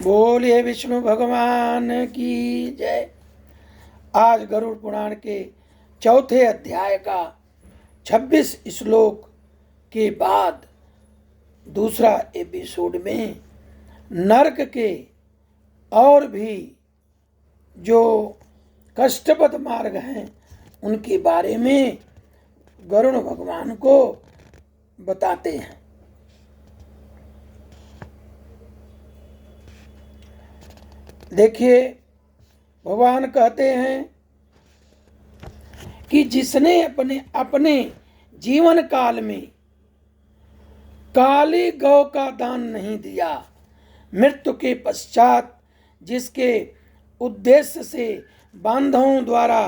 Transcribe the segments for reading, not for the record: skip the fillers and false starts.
बोलिए विष्णु भगवान की जय। आज गरुड़ पुराण के चौथे अध्याय का 26 श्लोक के बाद दूसरा एपिसोड में नरक के और भी जो कष्टप्रद मार्ग हैं उनके बारे में गरुड़ भगवान को बताते हैं। देखिए, भगवान कहते हैं कि जिसने अपने जीवन काल में काली गौ का दान नहीं दिया, मृत्यु के पश्चात जिसके उद्देश्य से बांधवों द्वारा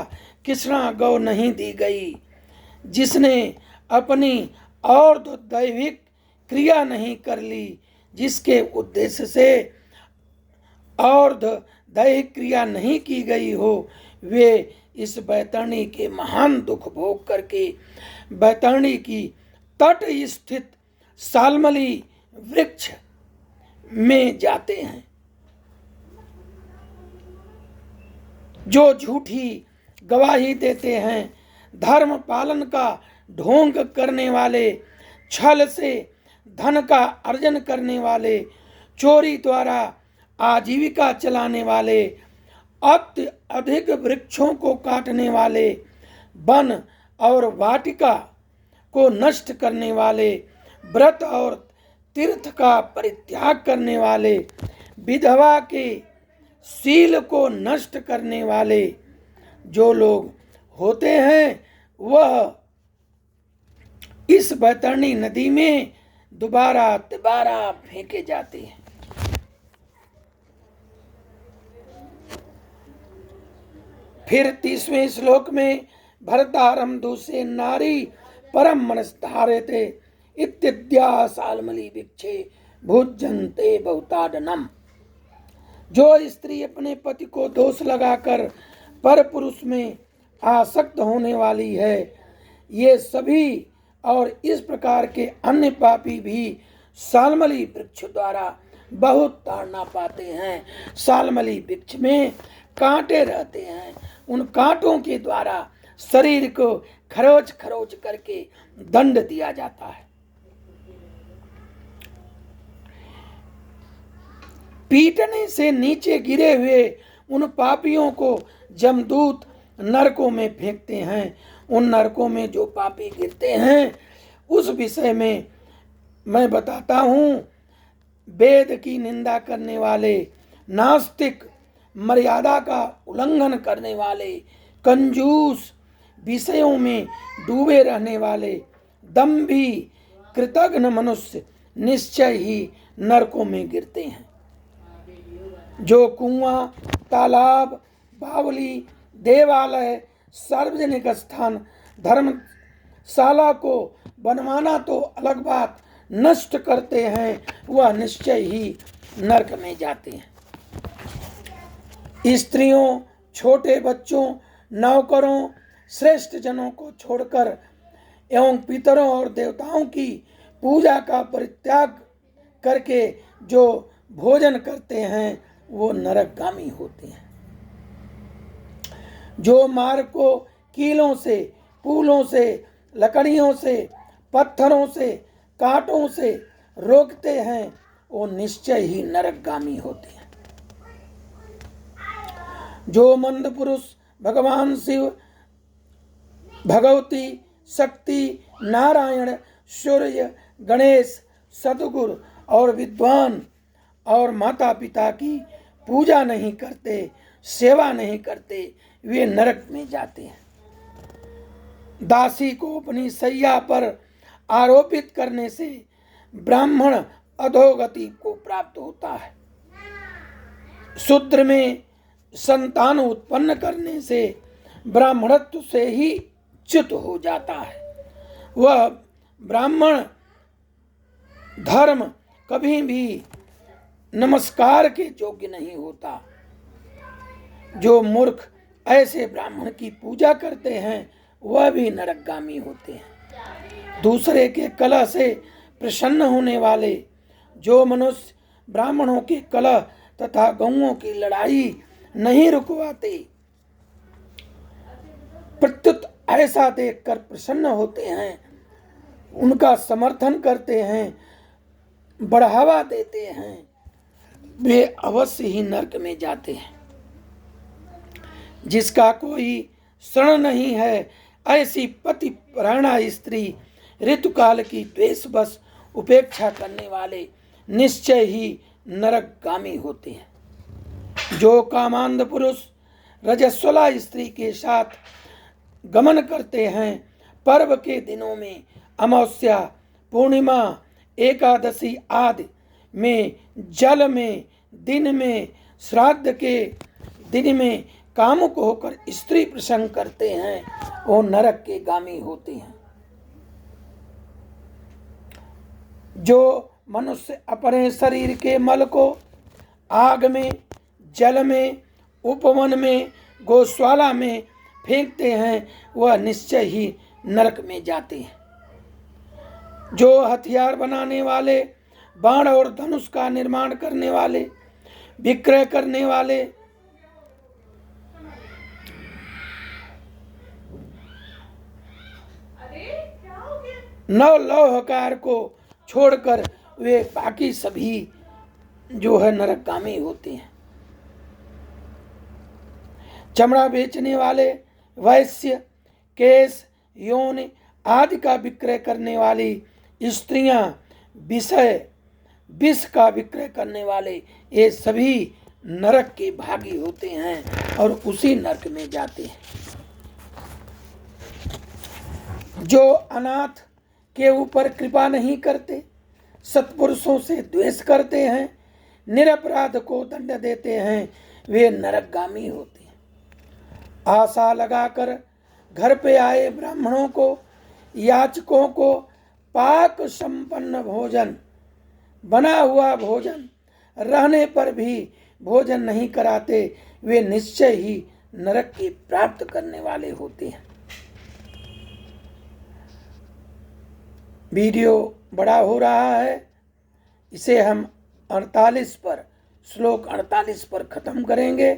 कृष्णा गौ नहीं दी गई, जिसने अपनी और दैविक क्रिया नहीं कर ली, जिसके उद्देश्य से और दैहिक क्रिया नहीं की गई हो, वे इस बैतरणी के महान दुख भोग करके बैतरणी की तट स्थित सालमली वृक्ष में जाते हैं। जो झूठी गवाही देते हैं, धर्म पालन का ढोंग करने वाले, छल से धन का अर्जन करने वाले, चोरी द्वारा आजीविका चलाने वाले, अत्यधिक वृक्षों को काटने वाले, वन और वाटिका को नष्ट करने वाले, व्रत और तीर्थ का परित्याग करने वाले, विधवा के शील को नष्ट करने वाले जो लोग होते हैं, वह इस बैतरणी नदी में दोबारा तिबारा फेंके जाते हैं। फिर 30वें श्लोक में भरतारम दूसरे नारी परम मनस धारेते इत्याद्या सालमली वृक्षे भुजन्ते बहुताडनम। जो स्त्री अपने पति को दोष लगाकर पर पुरुष में आसक्त होने वाली है, ये सभी और इस प्रकार के अन्य पापी भी सालमली वृक्ष द्वारा बहुत ताड़ना पाते हैं। सालमली वृक्ष में कांटे रहते हैं, उन कांटों के द्वारा शरीर को खरोच खरोच करके दंड दिया जाता है। पीटने से नीचे गिरे हुए उन पापियों को जमदूत नरकों में फेंकते हैं। उन नरकों में जो पापी गिरते हैं उस विषय में मैं बताता हूँ। वेद की निंदा करने वाले, नास्तिक, मर्यादा का उल्लंघन करने वाले, कंजूस, विषयों में डूबे रहने वाले, दंभी, कृतघ्न मनुष्य निश्चय ही नरकों में गिरते हैं। जो कुआं, तालाब, बावली, देवालय, सार्वजनिक स्थान, धर्मशाला को बनवाना तो अलग बात, नष्ट करते हैं, वह निश्चय ही नरक में जाते हैं। स्त्रियों, छोटे बच्चों, नौकरों, श्रेष्ठ जनों को छोड़कर एवं पितरों और देवताओं की पूजा का परित्याग करके जो भोजन करते हैं वो नरकगामी होते हैं। जो मार्ग को कीलों से, पुलों से, लकड़ियों से, पत्थरों से, कांटों से रोकते हैं, वो निश्चय ही नरकगामी होते हैं। जो मंद पुरुष भगवान शिव, भगवती, शक्ति, नारायण, सूर्य, गणेश, सतगुरु और विद्वान और माता पिता की पूजा नहीं करते, सेवा नहीं करते, वे नरक में जाते हैं। दासी को अपनी सैया पर आरोपित करने से ब्राह्मण अधोगति को प्राप्त होता है। शूद्र में संतान उत्पन्न करने से ब्राह्मणत्व से ही च्युत हो जाता है। वह ब्राह्मण धर्म कभी भी नमस्कार के योग्य नहीं होता। जो मूर्ख ऐसे ब्राह्मण की पूजा करते हैं वह भी नरकगामी होते हैं। दूसरे के कलह से प्रसन्न होने वाले जो मनुष्य ब्राह्मणों के कलह तथा गौओं की लड़ाई नहीं रुकवाते। प्रत्युत ऐसा देखकर प्रसन्न होते हैं, उनका समर्थन करते हैं, बढ़ावा देते हैं, वे अवश्य ही नरक में जाते हैं। जिसका कोई शरण नहीं है, ऐसी पतिपरायणा स्त्री ऋतुकाल की द्वेषवश उपेक्षा करने वाले निश्चय ही नरकगामी होते हैं। जो कामांध पुरुष रजस्वला स्त्री के साथ गमन करते हैं, पर्व के दिनों में अमावस्या, पूर्णिमा, एकादशी आदि में, जल में, दिन में, श्राद्ध के दिन में कामुक होकर स्त्री प्रसंग करते हैं, वो नरक के गामी होते हैं। जो मनुष्य अपने शरीर के मल को आग में, जल में, उपवन में, गौशाला में फेंकते हैं, वह निश्चय ही नरक में जाते हैं। जो हथियार बनाने वाले, बाण और धनुष का निर्माण करने वाले, विक्रय करने वाले, नव लौहकार को छोड़कर वे बाकी सभी जो है नरकगामी होते हैं। चमड़ा बेचने वाले, वैश्य, केश, यौन आदि का विक्रय करने वाली स्त्रियां, विष का विक्रय करने वाले, ये सभी नरक के भागी होते हैं और उसी नरक में जाते हैं। जो अनाथ के ऊपर कृपा नहीं करते, सत्पुरुषों से द्वेष करते हैं, निरपराध को दंड देते हैं, वे नरकगामी होते हैं। आशा लगाकर घर पे आए ब्राह्मणों को, याचकों को पाक संपन्न भोजन, बना हुआ भोजन रहने पर भी भोजन नहीं कराते, वे निश्चय ही नरक की प्राप्त करने वाले होते हैं। वीडियो बड़ा हो रहा है, इसे हम 48 पर, श्लोक 48 पर खत्म करेंगे,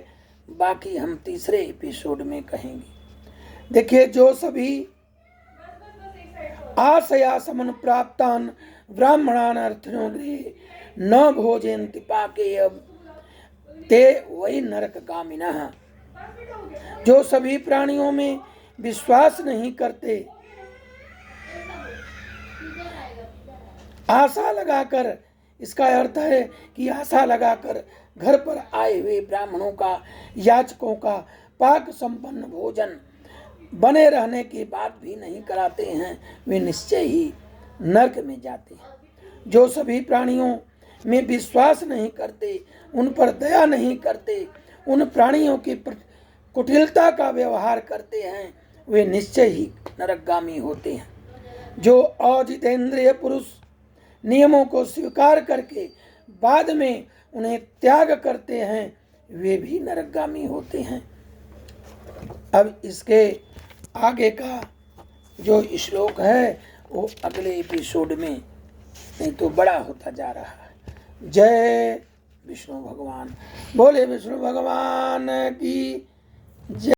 बाकी हम तीसरे एपिसोड में कहेंगे। देखिए, जो सभी आशया समन प्राप्तान ब्राह्मणान अर्थनो गृहे न भोजयन्ति पाकेय ते वही नरकगामिनः। जो सभी प्राणियों में विश्वास नहीं करते, आशा लगाकर, इसका अर्थ है कि आशा लगाकर घर पर आए हुए ब्राह्मणों का, याचकों का पाक संपन्न भोजन बने रहने के बाद भी नहीं कराते हैं, वे निश्चय ही नरक में जाते हैं। जो सभी प्राणियों में विश्वास नहीं करते, उन पर दया नहीं करते, उन प्राणियों की कुटिलता का व्यवहार करते हैं, वे निश्चय ही नरकगामी होते हैं। जो अजितेंद्रिय पुरुष नियमों को स्वीकार करके बाद में उन्हें त्याग करते हैं, वे भी नरकगामी होते हैं। अब इसके आगे का जो श्लोक है वो अगले एपिसोड में, नहीं तो बड़ा होता जा रहा है। जय विष्णु भगवान, बोले विष्णु भगवान की जय।